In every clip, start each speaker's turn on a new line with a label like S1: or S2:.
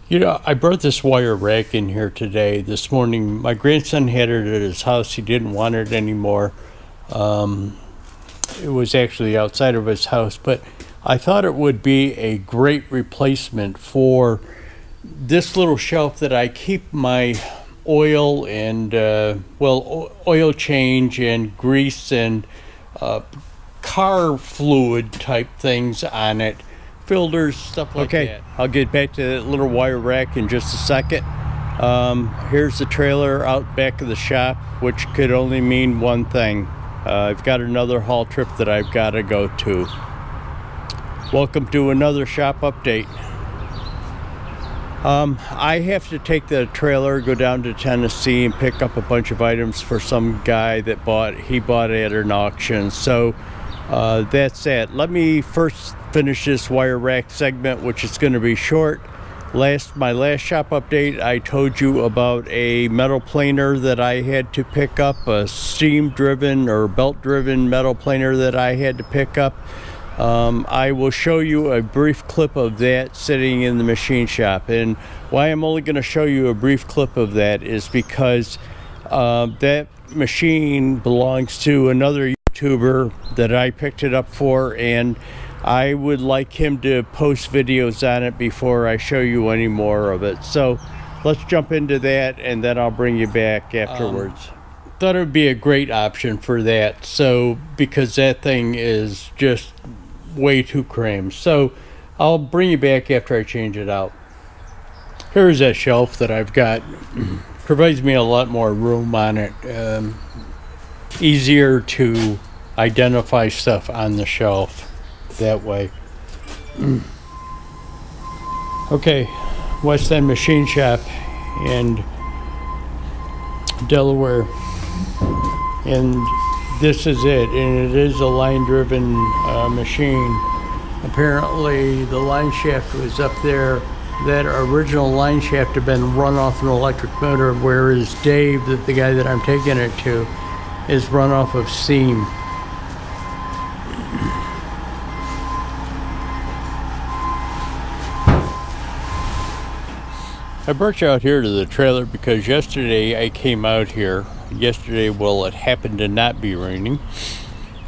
S1: You know, I brought this wire rack in here today. This morning, my grandson had it at his house. He didn't want it anymore. It was actually outside of his house, but I thought it would be a great replacement for this little shelf that I keep my oil and, oil change and grease and car fluid type things on it. Filters, stuff like that. Okay, I'll get back to that little wire rack in just a second. Here's the trailer out back of the shop, which could only mean one thing. I've got another haul trip that I've got to go to. Welcome to another shop update. I have to take the trailer, go down to Tennessee and pick up a bunch of items for some guy that bought at an auction. So that's that. Let me first finish this wire rack segment, which is going to be short. My last shop update, I told you about a metal planer that I had to pick up, a steam driven or belt driven metal planer that I had to pick up. I will show you a brief clip of that sitting in the machine shop, and why I'm only going to show you a brief clip of that is because that machine belongs to another YouTuber that I picked it up for, and I would like him to post videos on it before I show you any more of it. So let's jump into that, and then I'll bring you back afterwards. Thought it would be a great option for that, so because that thing is just way too crammed. So I'll bring you back after I change it out. Here's that shelf that I've got. Provides me a lot more room on it. Easier to identify stuff on the shelf that way. Okay, West End Machine Shop in Delaware, and this is it, and it is a line driven machine. Apparently the line shaft was up there. That original line shaft had been run off an electric motor, whereas Dave, the guy that I'm taking it to, is run off of steam. I brought you out here to the trailer because yesterday I came out here. Well, it happened to not be raining.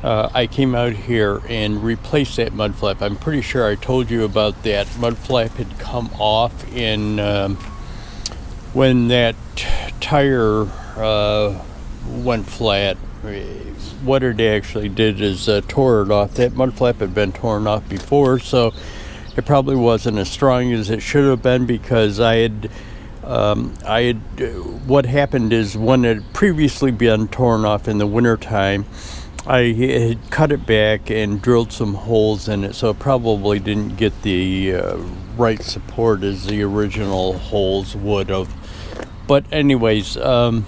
S1: I came out here and replaced that mud flap. I'm pretty sure I told you about that. Mud flap had come off in when that tire went flat. What it actually did is tore it off. That mud flap had been torn off before, so it probably wasn't as strong as it should have been, because what happened is when it had previously been torn off in the wintertime, I had cut it back and drilled some holes in it, so it probably didn't get the right support as the original holes would have. But anyways, I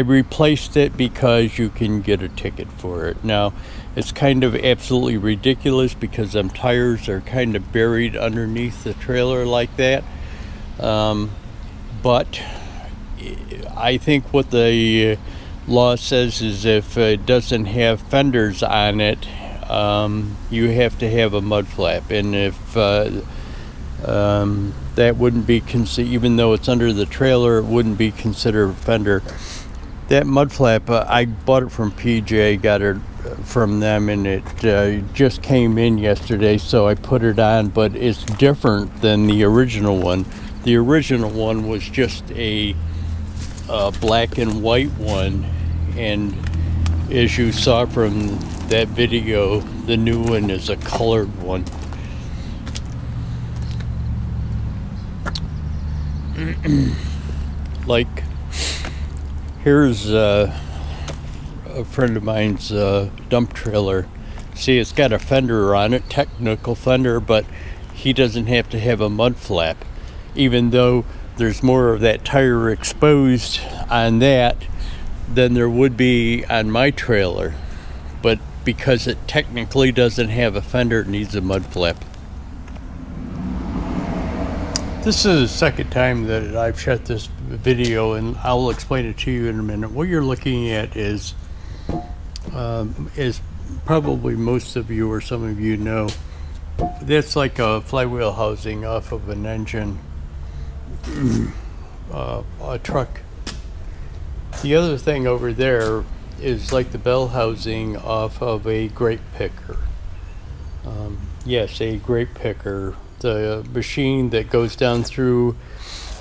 S1: replaced it because you can get a ticket for it. Now, it's kind of absolutely ridiculous because them tires are kind of buried underneath the trailer like that. But I think what the law says is if it doesn't have fenders on it, you have to have a mud flap. And if that wouldn't be considered, even though it's under the trailer, it wouldn't be considered a fender. That mud flap, I bought it from PJ, got it from them, and it just came in yesterday, so I put it on, but it's different than the original one. The original one was just a black and white one, and as you saw from that video, the new one is a colored one. Like, here's a friend of mine's dump trailer. See, it's got a fender on it, technical fender, but he doesn't have to have a mud flap, even though there's more of that tire exposed on that than there would be on my trailer. But because it technically doesn't have a fender, it needs a mud flap. This is the second time that I've shot this video, and I'll explain it to you in a minute. What you're looking at is probably most of you, or some of you know, that's like a flywheel housing off of an engine. a truck. The other thing over there is like the bell housing off of a grape picker. Yes, a grape picker, the machine that goes down through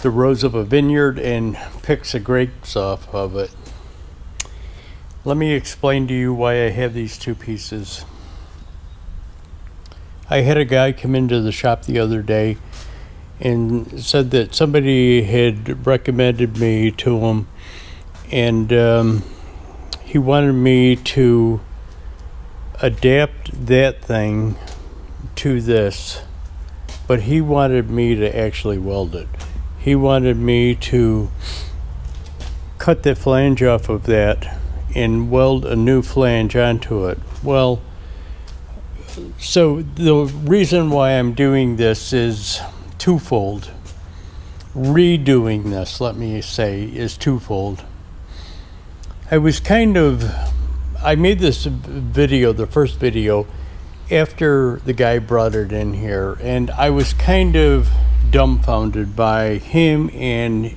S1: the rows of a vineyard and picks the grapes off of it. Let me explain to you why I have these two pieces. I had a guy come into the shop the other day and said that somebody had recommended me to him, and he wanted me to adapt that thing to this, but he wanted me to actually weld it. He wanted me to cut the flange off of that and weld a new flange onto it. Well, so the reason why I'm doing this is twofold. Redoing this, let me say, is twofold. I made this video, the first video, after the guy brought it in here, and I was kind of dumbfounded by him and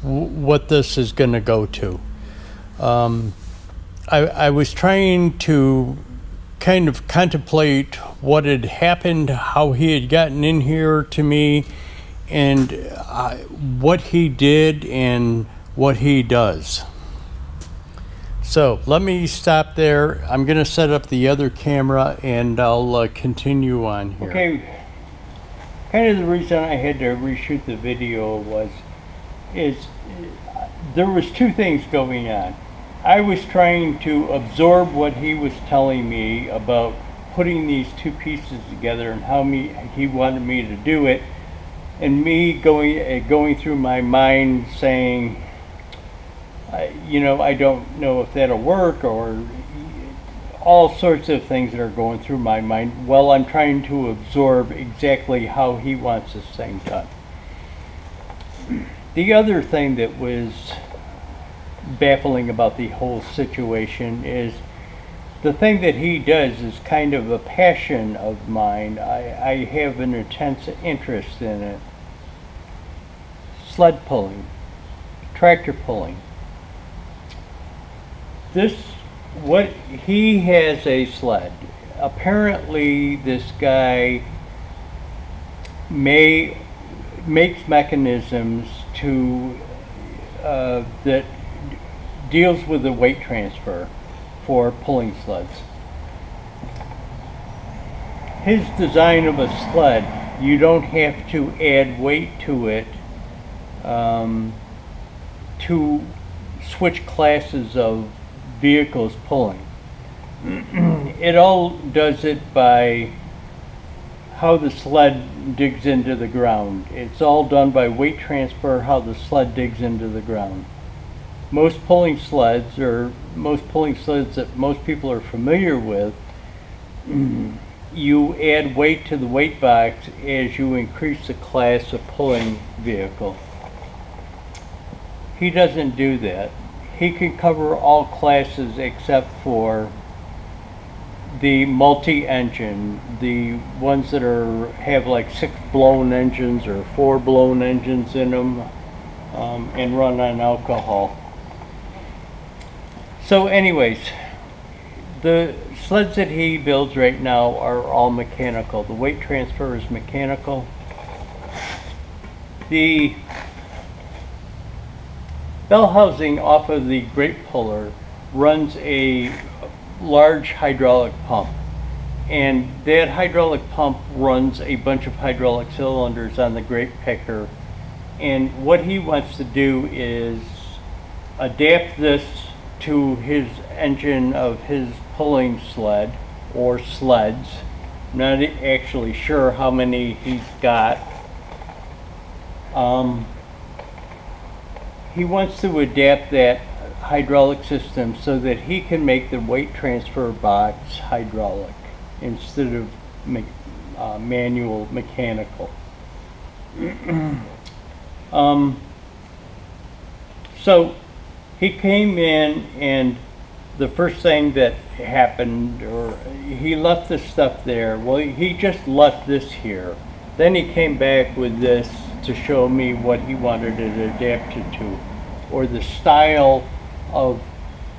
S1: what this is going to go to. I was trying to kind of contemplate what had happened, how he had gotten in here to me, and what he did and what he does. So let me stop there. I'm going to set up the other camera and I'll continue on here. Okay, kind of the reason I had to reshoot the video is there was two things going on. I was trying to absorb what he was telling me about putting these two pieces together and how he wanted me to do it, and me going through my mind saying, you know, I don't know if that'll work, or all sorts of things that are going through my mind while I'm trying to absorb exactly how he wants this thing done. The other thing that was baffling about the whole situation is the thing that he does is kind of a passion of mine. I have an intense interest in it. Sled pulling, tractor pulling. He has a sled. Apparently this guy makes mechanisms that deals with the weight transfer for pulling sleds. His design of a sled, you don't have to add weight to it to switch classes of vehicles pulling. It all does it by how the sled digs into the ground. It's all done by weight transfer, how the sled digs into the ground. Most pulling sleds, or most pulling sleds that most people are familiar with, you add weight to the weight box as you increase the class of pulling vehicle. He doesn't do that. He can cover all classes except for the multi-engine, the ones that have like 6 blown engines or 4 blown engines in them, and run on alcohol. So anyways, the sleds that he builds right now are all mechanical. The weight transfer is mechanical. The bell housing off of the grape puller runs a large hydraulic pump, and that hydraulic pump runs a bunch of hydraulic cylinders on the grape picker, and what he wants to do is adapt this to his engine of his pulling sled or sleds. I'm not actually sure how many he's got. He wants to adapt that hydraulic system so that he can make the weight transfer box hydraulic instead of manual, mechanical. So he came in, and the first thing that happened, or he left this stuff there. Well, he just left this here. Then he came back with this to show me what he wanted it adapted to, or the style of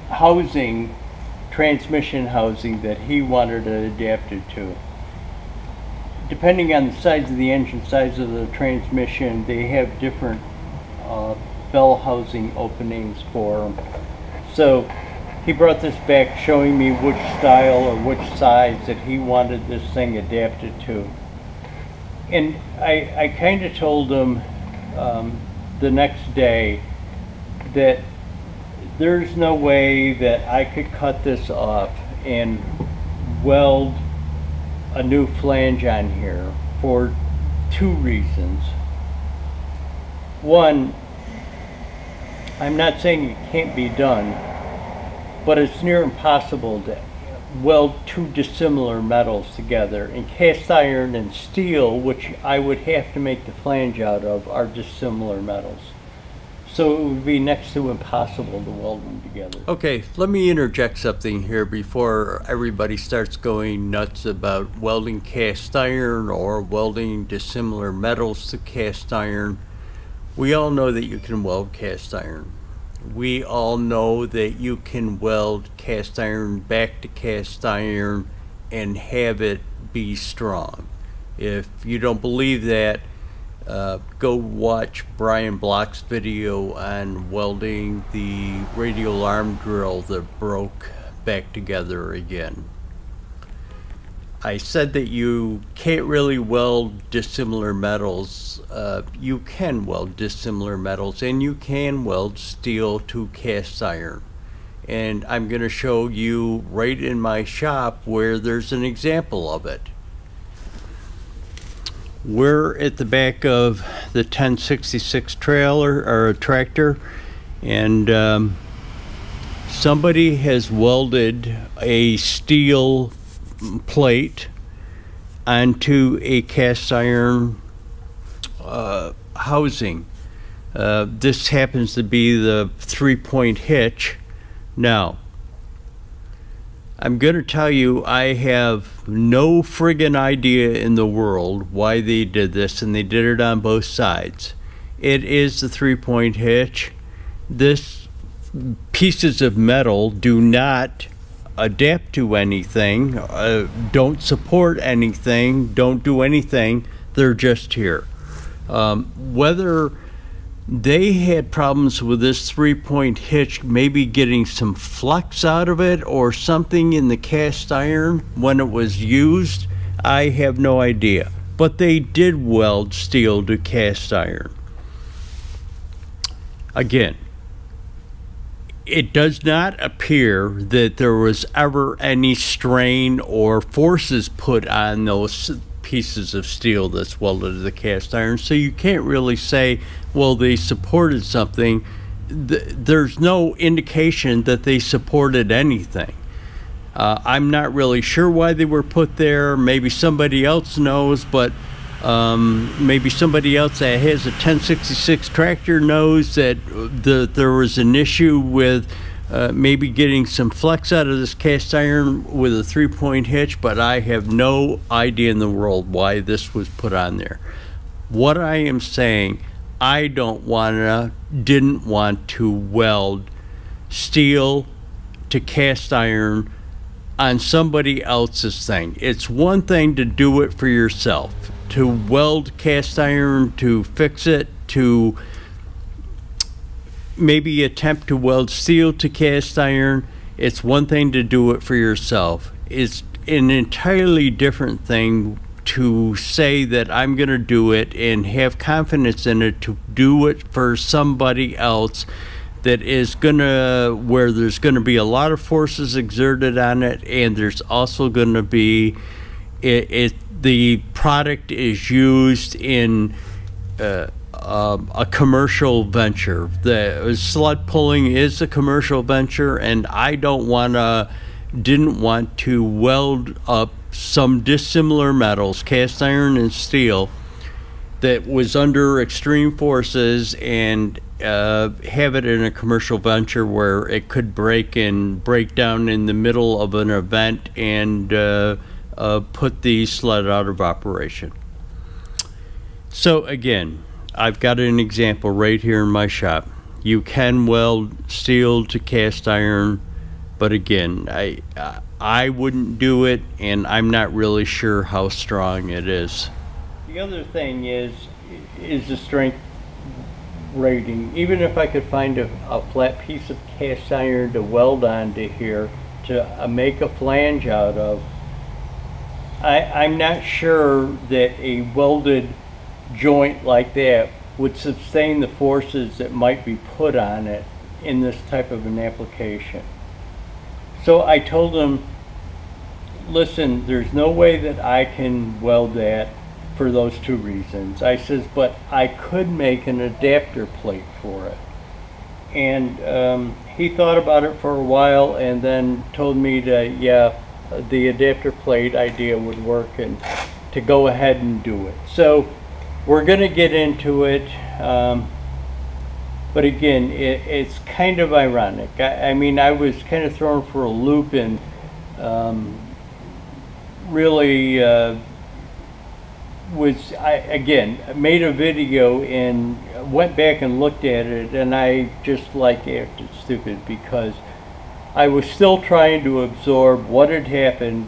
S1: housing, transmission housing, that he wanted it adapted to. Depending on the size of the engine, size of the transmission, they have different bell housing openings for them. So he brought this back showing me which style or which size that he wanted this thing adapted to. And I kind of told him the next day that there's no way that I could cut this off and weld a new flange on here for two reasons. One, I'm not saying it can't be done, but it's near impossible to weld two dissimilar metals together. And cast iron and steel, which I would have to make the flange out of, are dissimilar metals. So it would be next to impossible to weld them together. Okay, let me interject something here before everybody starts going nuts about welding cast iron or welding dissimilar metals to cast iron. We all know that you can weld cast iron. We all know that you can weld cast iron back to cast iron and have it be strong. If you don't believe that, go watch Brian Block's video on welding the radial arm drill that broke back together again. I said that you can't really weld dissimilar metals. You can weld dissimilar metals, and you can weld steel to cast iron. And I'm going to show you right in my shop where there's an example of it. We're at the back of the 1066 trailer or tractor, and somebody has welded a steel plate onto a cast iron housing. This happens to be the 3-point hitch. Now, I'm going to tell you, I have no friggin' idea in the world why they did this, and they did it on both sides. It is the 3-point hitch. This pieces of metal do not adapt to anything, don't support anything, don't do anything. They're just here. Whether they had problems with this 3-point hitch, maybe getting some flex out of it or something in the cast iron when it was used, I have no idea. But they did weld steel to cast iron. Again, it does not appear that there was ever any strain or forces put on those pieces of steel that's welded to the cast iron, so you can't really say, well, they supported something. There's no indication that they supported anything. I'm not really sure why they were put there. Maybe somebody else knows, but maybe somebody else that has a 1066 tractor knows that there was an issue with maybe getting some flex out of this cast iron with a 3-point hitch, but I have no idea in the world why this was put on there. What I am saying, I didn't want to weld steel to cast iron on somebody else's thing. It's one thing to do it for yourself, to weld cast iron, to fix it, to maybe attempt to weld steel to cast iron. It's one thing to do it for yourself. It's an entirely different thing to say that I'm going to do it and have confidence in it to do it for somebody else that is gonna, where there's going to be a lot of forces exerted on it, and there's also going to be the product is used in a commercial venture. The sled pulling is a commercial venture, and I didn't want to weld up some dissimilar metals, cast iron and steel, that was under extreme forces, and have it in a commercial venture where it could break down in the middle of an event and put the sled out of operation. So again, I've got an example right here in my shop. You can weld steel to cast iron, but again, I wouldn't do it, and I'm not really sure how strong it is. The other thing is the strength rating. Even if I could find a flat piece of cast iron to weld onto here to make a flange out of, I'm not sure that a welded joint like that would sustain the forces that might be put on it in this type of an application. So I told him, listen, there's no way that I can weld that for those two reasons. I says, but I could make an adapter plate for it. And he thought about it for a while and then told me that, yeah, the adapter plate idea would work and to go ahead and do it. So we're going to get into it, but again, it's kind of ironic. I mean, I was kind of thrown for a loop and really again made a video and went back and looked at it, and I just like acted stupid because I was still trying to absorb what had happened,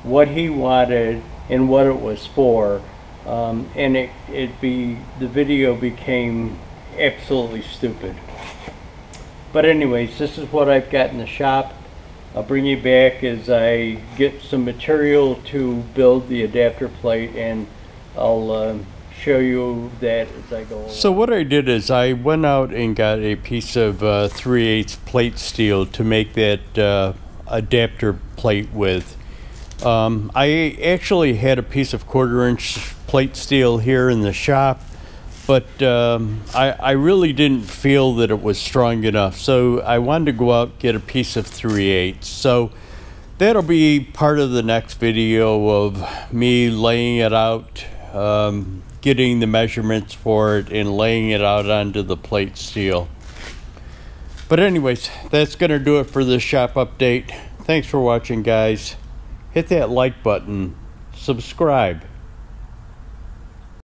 S1: what he wanted, and what it was for. And the video became absolutely stupid. But anyways, this is what I've got in the shop. I'll bring you back as I get some material to build the adapter plate, and I'll show you that as I go along. So what I did is I went out and got a piece of 3/8 plate steel to make that adapter plate with. I actually had a piece of 1/4-inch plate steel here in the shop, but I really didn't feel that it was strong enough, so I wanted to go out and get a piece of 3/8. So that'll be part of the next video of me laying it out, getting the measurements for it and laying it out onto the plate steel. But anyways, that's gonna do it for this shop update. Thanks for watching, guys. Hit that like button, subscribe.